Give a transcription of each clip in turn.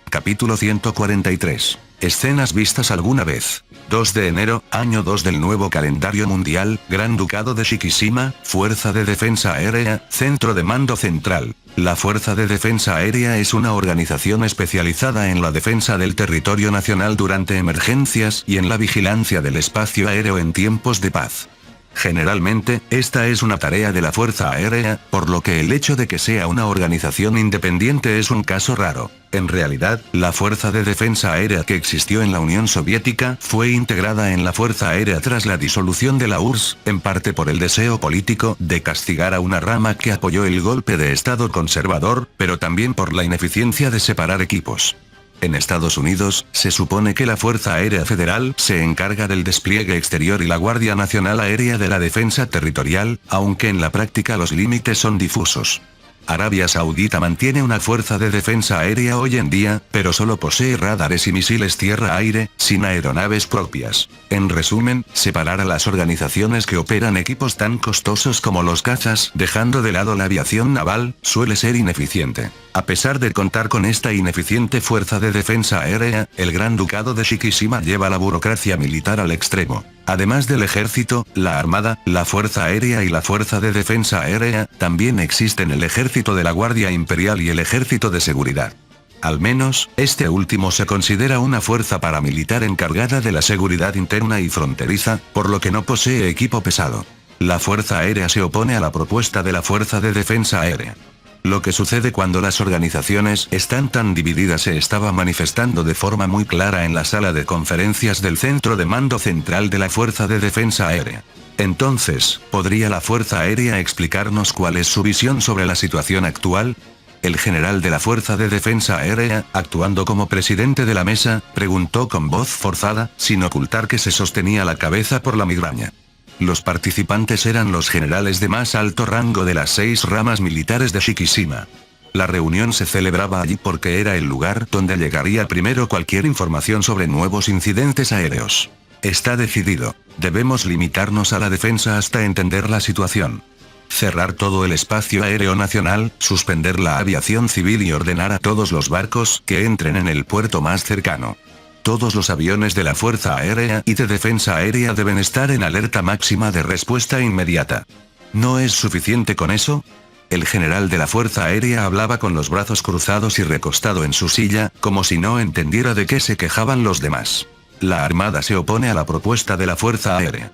Capítulo 143. Escenas vistas alguna vez. 2 de enero, año 2 del nuevo calendario mundial, Gran Ducado de Shikishima, Fuerza de Defensa Aérea, Centro de Mando Central. La Fuerza de Defensa Aérea es una organización especializada en la defensa del territorio nacional durante emergencias y en la vigilancia del espacio aéreo en tiempos de paz. Generalmente, esta es una tarea de la Fuerza Aérea, por lo que el hecho de que sea una organización independiente es un caso raro. En realidad, la Fuerza de Defensa Aérea que existió en la Unión Soviética fue integrada en la Fuerza Aérea tras la disolución de la URSS, en parte por el deseo político de castigar a una rama que apoyó el golpe de Estado conservador, pero también por la ineficiencia de separar equipos. En Estados Unidos, se supone que la Fuerza Aérea Federal se encarga del despliegue exterior y la Guardia Nacional Aérea de la defensa territorial, aunque en la práctica los límites son difusos. Arabia Saudita mantiene una fuerza de defensa aérea hoy en día, pero solo posee radares y misiles tierra-aire, sin aeronaves propias. En resumen, separar a las organizaciones que operan equipos tan costosos como los cazas, dejando de lado la aviación naval, suele ser ineficiente. A pesar de contar con esta ineficiente fuerza de defensa aérea, el Gran Ducado de Shikishima lleva la burocracia militar al extremo. Además del ejército, la armada, la fuerza aérea y la fuerza de defensa aérea, también existen el ejército de la Guardia Imperial y el ejército de seguridad. Al menos, este último se considera una fuerza paramilitar encargada de la seguridad interna y fronteriza, por lo que no posee equipo pesado. La fuerza aérea se opone a la propuesta de la fuerza de defensa aérea. Lo que sucede cuando las organizaciones están tan divididas se estaba manifestando de forma muy clara en la sala de conferencias del Centro de Mando Central de la Fuerza de Defensa Aérea. Entonces, ¿podría la Fuerza Aérea explicarnos cuál es su visión sobre la situación actual? El general de la Fuerza de Defensa Aérea, actuando como presidente de la mesa, preguntó con voz forzada, sin ocultar que se sostenía la cabeza por la migraña. Los participantes eran los generales de más alto rango de las 6 ramas militares de Shikishima. La reunión se celebraba allí porque era el lugar donde llegaría primero cualquier información sobre nuevos incidentes aéreos. Está decidido. Debemos limitarnos a la defensa hasta entender la situación. Cerrar todo el espacio aéreo nacional, suspender la aviación civil y ordenar a todos los barcos que entren en el puerto más cercano. Todos los aviones de la Fuerza Aérea y de Defensa Aérea deben estar en alerta máxima de respuesta inmediata. ¿No es suficiente con eso? El general de la Fuerza Aérea hablaba con los brazos cruzados y recostado en su silla, como si no entendiera de qué se quejaban los demás. La Armada se opone a la propuesta de la Fuerza Aérea.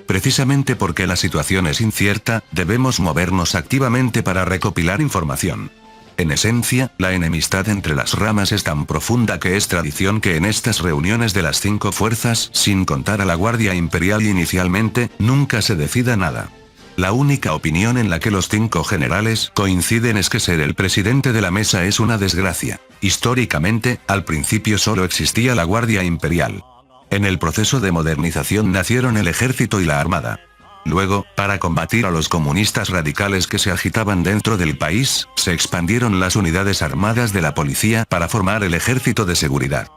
Precisamente porque la situación es incierta, debemos movernos activamente para recopilar información. En esencia, la enemistad entre las ramas es tan profunda que es tradición que en estas reuniones de las 5 fuerzas, sin contar a la Guardia Imperial inicialmente, nunca se decida nada. La única opinión en la que los 5 generales coinciden es que ser el presidente de la mesa es una desgracia. Históricamente, al principio solo existía la Guardia Imperial. En el proceso de modernización nacieron el ejército y la armada. Luego, para combatir a los comunistas radicales que se agitaban dentro del país, se expandieron las unidades armadas de la policía para formar el ejército de seguridad.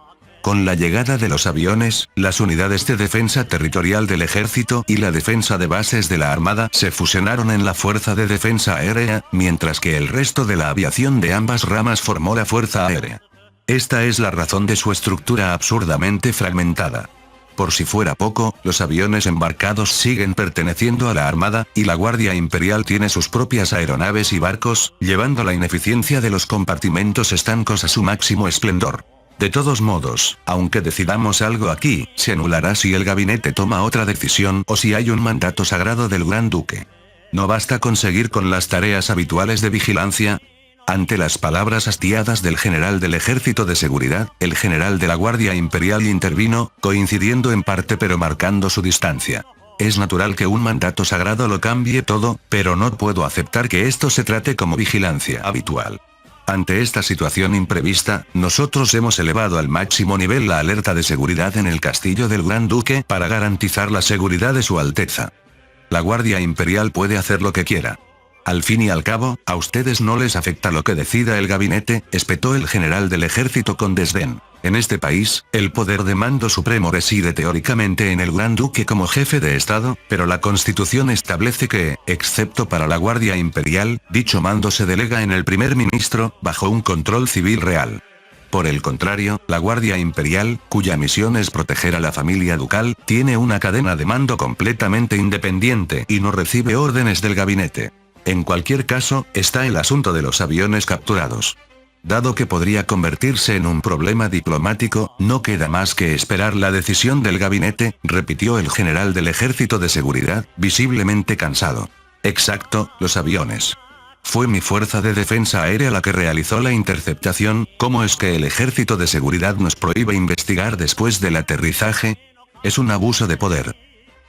Con la llegada de los aviones, las unidades de defensa territorial del ejército y la defensa de bases de la armada se fusionaron en la Fuerza de Defensa Aérea, mientras que el resto de la aviación de ambas ramas formó la Fuerza Aérea. Esta es la razón de su estructura absurdamente fragmentada. Por si fuera poco, los aviones embarcados siguen perteneciendo a la Armada, y la Guardia Imperial tiene sus propias aeronaves y barcos, llevando la ineficiencia de los compartimentos estancos a su máximo esplendor. De todos modos, aunque decidamos algo aquí, se anulará si el gabinete toma otra decisión o si hay un mandato sagrado del Gran Duque. ¿No basta con seguir con las tareas habituales de vigilancia? Ante las palabras hastiadas del general del Ejército de Seguridad, el general de la Guardia Imperial intervino, coincidiendo en parte pero marcando su distancia. Es natural que un mandato sagrado lo cambie todo, pero no puedo aceptar que esto se trate como vigilancia habitual. Ante esta situación imprevista, nosotros hemos elevado al máximo nivel la alerta de seguridad en el castillo del Gran Duque para garantizar la seguridad de su Alteza. La Guardia Imperial puede hacer lo que quiera. Al fin y al cabo, a ustedes no les afecta lo que decida el gabinete, espetó el general del ejército con desdén. En este país, el poder de mando supremo reside teóricamente en el Gran Duque como jefe de Estado, pero la Constitución establece que, excepto para la Guardia Imperial, dicho mando se delega en el primer ministro, bajo un control civil real. Por el contrario, la Guardia Imperial, cuya misión es proteger a la familia ducal, tiene una cadena de mando completamente independiente y no recibe órdenes del gabinete. En cualquier caso, está el asunto de los aviones capturados. Dado que podría convertirse en un problema diplomático, no queda más que esperar la decisión del gabinete, repitió el general del Ejército de Seguridad, visiblemente cansado. Exacto, los aviones. Fue mi fuerza de defensa aérea la que realizó la interceptación. ¿Cómo es que el Ejército de Seguridad nos prohíbe investigar después del aterrizaje? Es un abuso de poder.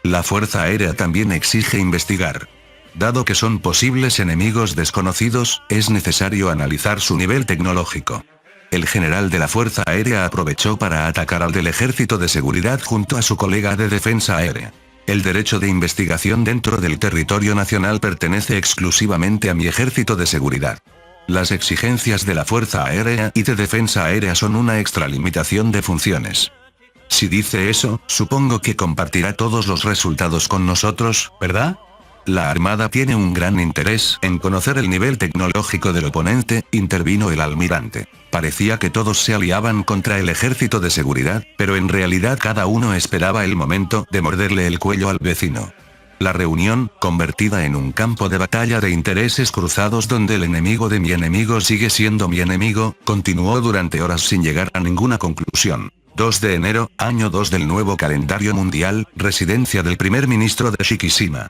La Fuerza Aérea también exige investigar. Dado que son posibles enemigos desconocidos, es necesario analizar su nivel tecnológico. El general de la Fuerza Aérea aprovechó para atacar al del Ejército de Seguridad junto a su colega de Defensa Aérea. El derecho de investigación dentro del territorio nacional pertenece exclusivamente a mi Ejército de Seguridad. Las exigencias de la Fuerza Aérea y de Defensa Aérea son una extralimitación de funciones. Si dice eso, supongo que compartirá todos los resultados con nosotros, ¿verdad? La Armada tiene un gran interés en conocer el nivel tecnológico del oponente, intervino el almirante. Parecía que todos se aliaban contra el Ejército de Seguridad, pero en realidad cada uno esperaba el momento de morderle el cuello al vecino. La reunión, convertida en un campo de batalla de intereses cruzados donde el enemigo de mi enemigo sigue siendo mi enemigo, continuó durante horas sin llegar a ninguna conclusión. 2 de enero, año 2 del nuevo calendario mundial, residencia del primer ministro de Shikishima.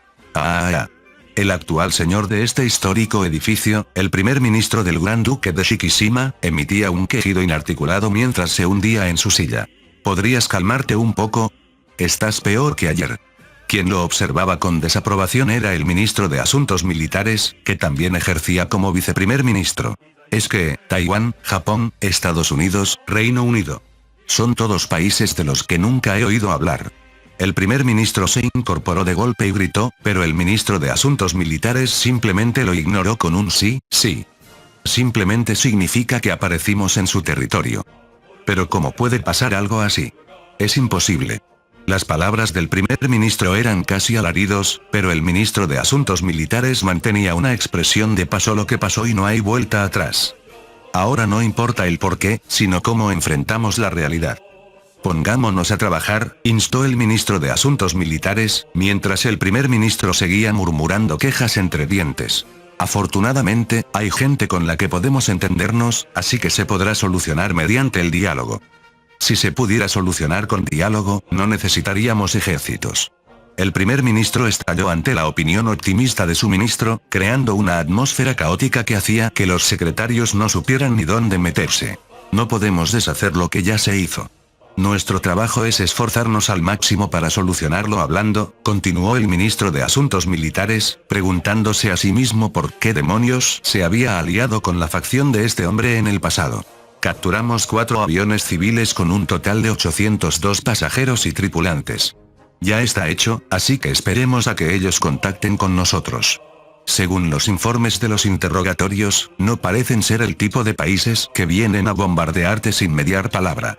El actual señor de este histórico edificio, el primer ministro del Gran Duque de Shikishima, emitía un quejido inarticulado mientras se hundía en su silla. ¿Podrías calmarte un poco? Estás peor que ayer. Quien lo observaba con desaprobación era el ministro de Asuntos Militares, que también ejercía como viceprimer ministro. Es que, Taiwán, Japón, Estados Unidos, Reino Unido. Son todos países de los que nunca he oído hablar. El primer ministro se incorporó de golpe y gritó, pero el ministro de Asuntos Militares simplemente lo ignoró con un sí, sí. Simplemente significa que aparecimos en su territorio. Pero ¿cómo puede pasar algo así? Es imposible. Las palabras del primer ministro eran casi alaridos, pero el ministro de Asuntos Militares mantenía una expresión de pasó lo que pasó y no hay vuelta atrás. Ahora no importa el por qué, sino cómo enfrentamos la realidad. Pongámonos a trabajar, instó el ministro de Asuntos Militares, mientras el primer ministro seguía murmurando quejas entre dientes. Afortunadamente, hay gente con la que podemos entendernos, así que se podrá solucionar mediante el diálogo. Si se pudiera solucionar con diálogo, no necesitaríamos ejércitos. El primer ministro estalló ante la opinión optimista de su ministro, creando una atmósfera caótica que hacía que los secretarios no supieran ni dónde meterse. No podemos deshacer lo que ya se hizo. Nuestro trabajo es esforzarnos al máximo para solucionarlo hablando, continuó el ministro de Asuntos Militares, preguntándose a sí mismo por qué demonios se había aliado con la facción de este hombre en el pasado. Capturamos 4 aviones civiles con un total de 802 pasajeros y tripulantes. Ya está hecho, así que esperemos a que ellos contacten con nosotros. Según los informes de los interrogatorios, no parecen ser el tipo de países que vienen a bombardearte sin mediar palabra.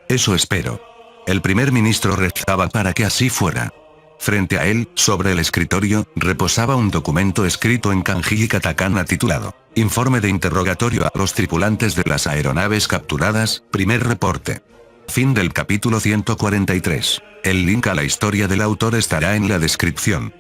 Eso espero. El primer ministro rezaba para que así fuera. Frente a él, sobre el escritorio, reposaba un documento escrito en kanji y katakana titulado Informe de interrogatorio a los tripulantes de las aeronaves capturadas, primer reporte. Fin del capítulo 143. El link a la historia del autor estará en la descripción.